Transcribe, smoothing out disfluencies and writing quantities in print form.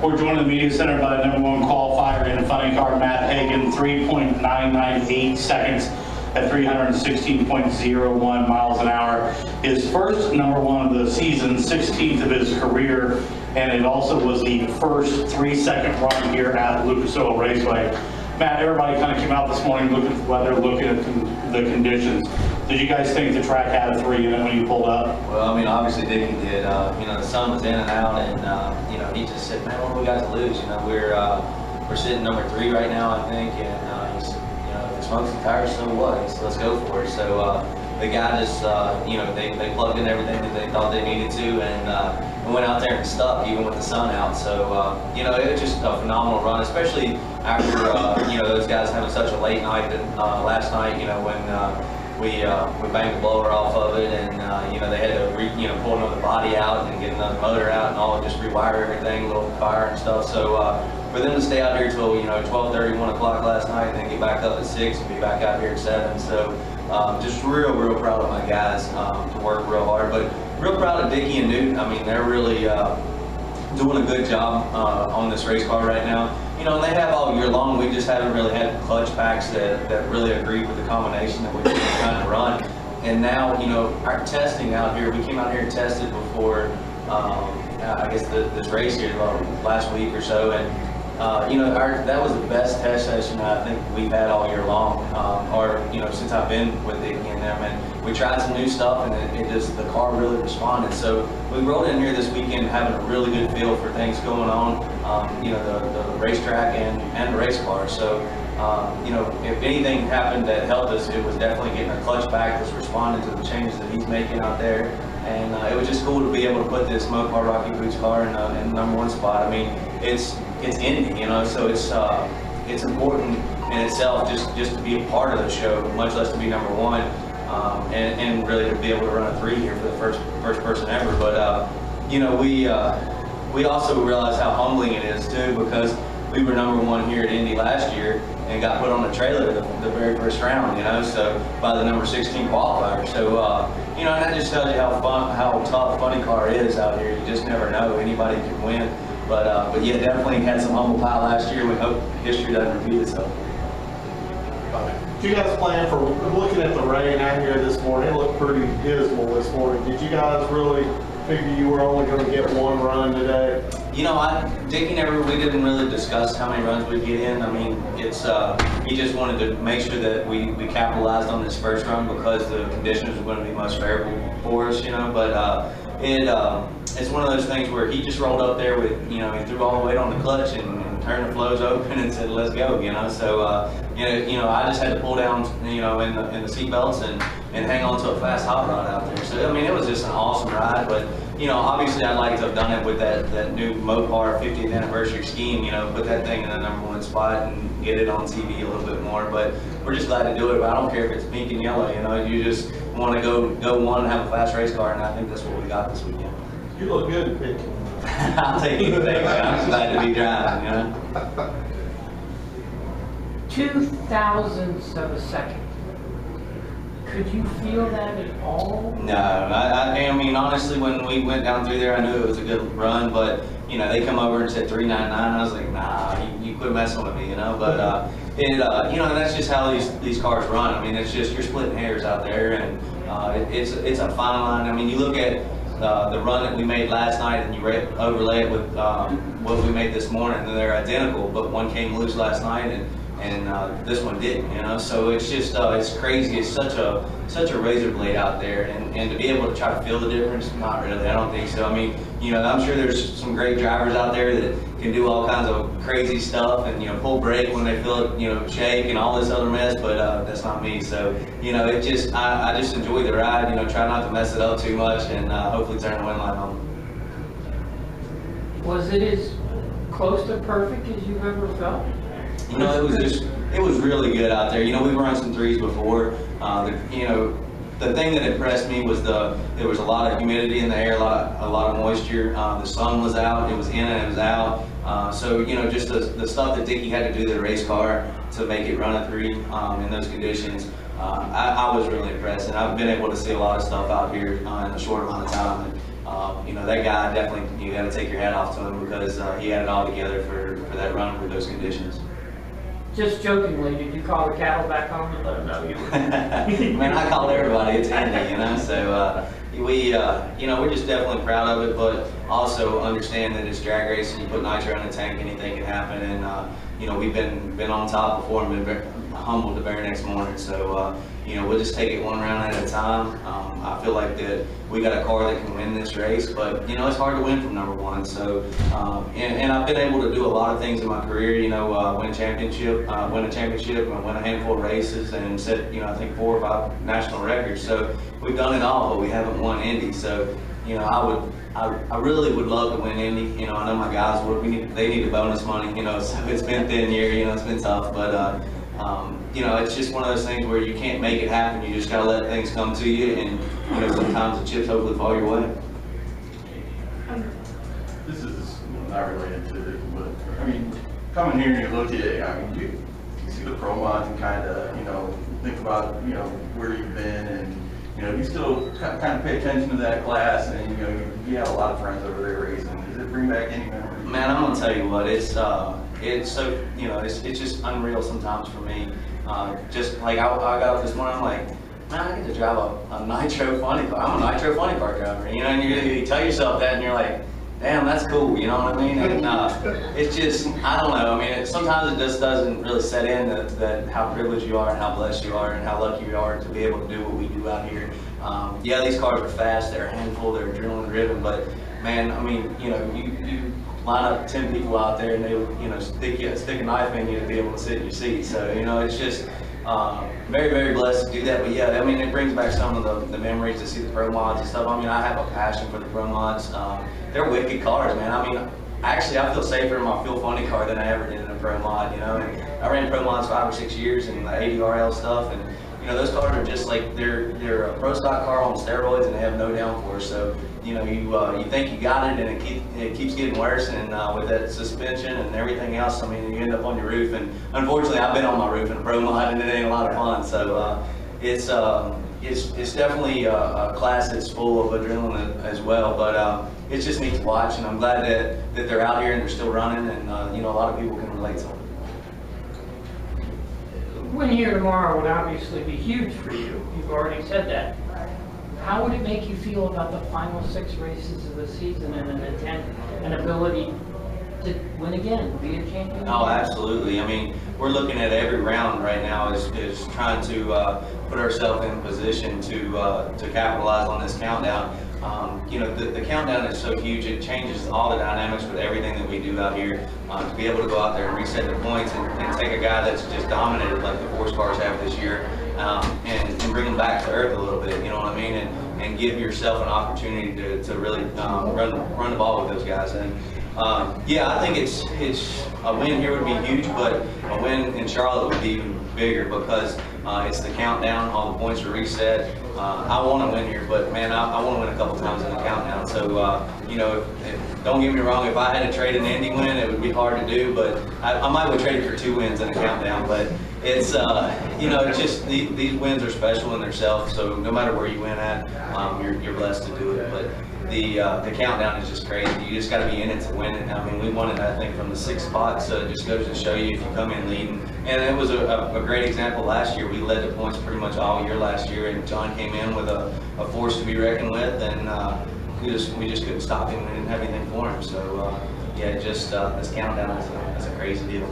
We're joined in the media center by number one qualifier in funny car, Matt Hagan, 3.998 seconds at 316.01 miles an hour. His first number one of the season, 16th of his career, and it also was the first 3-second run here at Lucas Oil Raceway. Matt, everybody kind of came out this morning looking at the weather, looking at the conditions. Did you guys think the track had a 3 in it when you pulled up? Well, I mean, obviously Dickie did. The sun was in and out, and he just said, "Man, what do we got to lose?" We're sitting number 3 right now, I think, and he's, if it smokes the tires, so what? He said, "Let's go for it." So the guy just, they plugged in everything that they thought they needed to, and went out there and stuck even with the sun out. So it was just a phenomenal run, especially after those guys having such a late night last night. When we banged the blower off of it, and they had to pull another body out and get another motor out and all, just rewire everything, a little fire and stuff. So for them to stay out here till 12:30, 1 o'clock last night, and then get back up at 6 and be back out here at 7. So just real proud of my guys to work real hard, but real proud of Dickie and Newton. I mean, they're really doing a good job on this race car right now. And they have all year long. We just haven't really had clutch packs that really agree with the combination that we've been trying to run. And now, our testing out here, we came out here and tested before, I guess this race here last week or so, and that was the best test session I think we've had all year long, since I've been with Dickie and them. And we tried some new stuff, and the car really responded. So we rode in here this weekend having a really good feel for things going on, the racetrack and the race car. So, if anything happened that helped us, it was definitely getting our clutch back, that's responding to the changes that he's making out there. And it was just cool to be able to put this Mopar Rocky Boots car in the number 1 spot. I mean, it's Indy, so it's important in itself just to be a part of the show, much less to be number 1, and really to be able to run a 3 here for the first person ever. But we also realize how humbling it is too, because we were number 1 here at Indy last year and got put on a trailer the very first round, so by the number 16 qualifier. So and that just tells you how tough funny car is out here. You just never know, anybody can win. But yeah, definitely had some humble pie last year. We hope history doesn't repeat itself. Did you guys plan for, looking at the rain out here this morning, it looked pretty dismal this morning. Did you guys really figure you were only going to get 1 run today? Dickie we didn't really discuss how many runs we'd get in. I mean, it's he just wanted to make sure that we capitalized on this first run because the conditions were going to be most favorable for us, But it's one of those things where he just rolled up there with, he threw all the weight on the clutch and turned the flows open and said, "Let's go," So, I just had to pull down, in the seat belts and hang on to a fast hot rod out there. So, I mean, it was just an awesome ride, but, obviously I'd like to have done it with that new Mopar 50th anniversary scheme, put that thing in the number 1 spot and get it on TV a little bit more, but we're just glad to do it. But I don't care if it's pink and yellow, you just want to go 1 and have a fast race car, and I think that's what we got this weekend. You look good in pink. I'll take anything, I'm glad to be driving, 0.002 of a second. Could you feel that at all? No, I mean, honestly, when we went down through there, I knew it was a good run, but, they come over and said 3.99, I was like, nah, you quit messing with me, But, and that's just how these cars run. I mean, it's just, you're splitting hairs out there, and it's a fine line. I mean, you look at the run that we made last night and you overlay it with what we made this morning, and they're identical, but one came loose last night and this one didn't, so it's just it's crazy. It's such a razor blade out there, and to be able to try to feel the difference, not really. I don't think so. I mean, I'm sure there's some great drivers out there that can do all kinds of crazy stuff and pull brake when they feel it shake and all this other mess, but that's not me. So it just I just enjoy the ride, try not to mess it up too much, and hopefully turn the win line on. Was it as close to perfect as you've ever felt? It was really good out there. We've run some 3s before. The thing that impressed me was there was a lot of humidity in the air, a lot of moisture. The sun was out, it was in and it was out. So just the stuff that Dickie had to do to the race car to make it run a 3 in those conditions. I was really impressed, and I've been able to see a lot of stuff out here in a short amount of time. that guy definitely, you got to take your hat off to him because he had it all together for that run with those conditions. Just jokingly, did you call the cattle back home and let them know you were? Man, I call everybody. It's Andy, So we're just definitely proud of it, but also understand that it's drag racing. You put nitro in the tank, anything can happen. And we've been on top before and been humbled the very next morning. So we'll just take it one round at a time. I feel like that we got a car that can win this race, but it's hard to win from number one. So and I've been able to do a lot of things in my career. Win a championship, and win a handful of races, and set I think 4 or 5 national records. So we've done it all, but we haven't won Indy. So I really would love to win Indy. I know my guys would. They need the bonus money. So it's been a thin year. It's been tough, but. It's just one of those things where you can't make it happen. You just gotta let things come to you, and sometimes the chips hopefully fall your way. This is not related to it, but I mean, coming here and you look at it, I mean, you see the pro mods and kind of, think about, where you've been, and you still kind of pay attention to that class, and you have a lot of friends over there racing. Does it bring back any memories? Man, I'm gonna tell you what, it's so, it's just unreal sometimes for me. Just like I got up this morning, I'm like, man, I get to drive a nitro funny car. I'm a nitro funny car driver, and you tell yourself that, and you're like, damn, that's cool, you know what I mean? And it's just, I don't know. I mean, sometimes it just doesn't really set in that how privileged you are and how blessed you are and how lucky you are to be able to do what we do out here. Yeah, these cars are fast, they're a handful, they're adrenaline driven, but man, I mean, you line up 10 people out there and they would, stick a knife in you to be able to sit in your seat. So, it's just very, very blessed to do that. But yeah, I mean, it brings back some of the memories to see the pro mods and stuff. I mean, I have a passion for the pro mods. They're wicked cars, man. I mean, actually, I feel safer in my Feel Funny car than I ever did in a pro mod, And I ran pro mods 5 or 6 years and the 80RL stuff, and those cars are just like they're a pro stock car on steroids, and they have no downforce. So you think you got it, and it keeps getting worse. And with that suspension and everything else, I mean, you end up on your roof. And unfortunately, I've been on my roof in a pro mod, and it ain't a lot of fun. So it's definitely a class that's full of adrenaline as well. But it's just neat to watch, and I'm glad that they're out here and they're still running, and a lot of people can relate to them. Winning here tomorrow would obviously be huge for you. You've already said that. How would it make you feel about the final 6 races of the season and an ability to win again, be a champion? Oh, absolutely. I mean, we're looking at every round right now is trying to put ourselves in position to capitalize on this countdown. The countdown is so huge, it changes all the dynamics with everything that we do out here. To be able to go out there and reset the points and take a guy that's just dominated like the Force cars have this year, and bring him back to earth a little bit, you know what I mean? And give yourself an opportunity to really run the ball with those guys. And yeah, I think it's a win here would be huge, but a win in Charlotte would be even bigger because it's the countdown, all the points are reset. I want to win here, but man, I want to win a couple times in the countdown. So, don't get me wrong, if I had to trade an Indy win, it would be hard to do, but I might would trade it for 2 wins in a countdown. But it's, it's just these wins are special in themselves. So no matter where you win at, you're blessed to do it. But the countdown is just crazy. You just got to be in it to win it. I mean, we won it, I think, from the 6th spot. So it just goes to show you if you come in leading. And it was a great example last year. We led the points pretty much all year last year, and John came in with a force to be reckoned with, and we just couldn't stop him. We didn't have anything for him. So yeah, just this countdown is a crazy deal.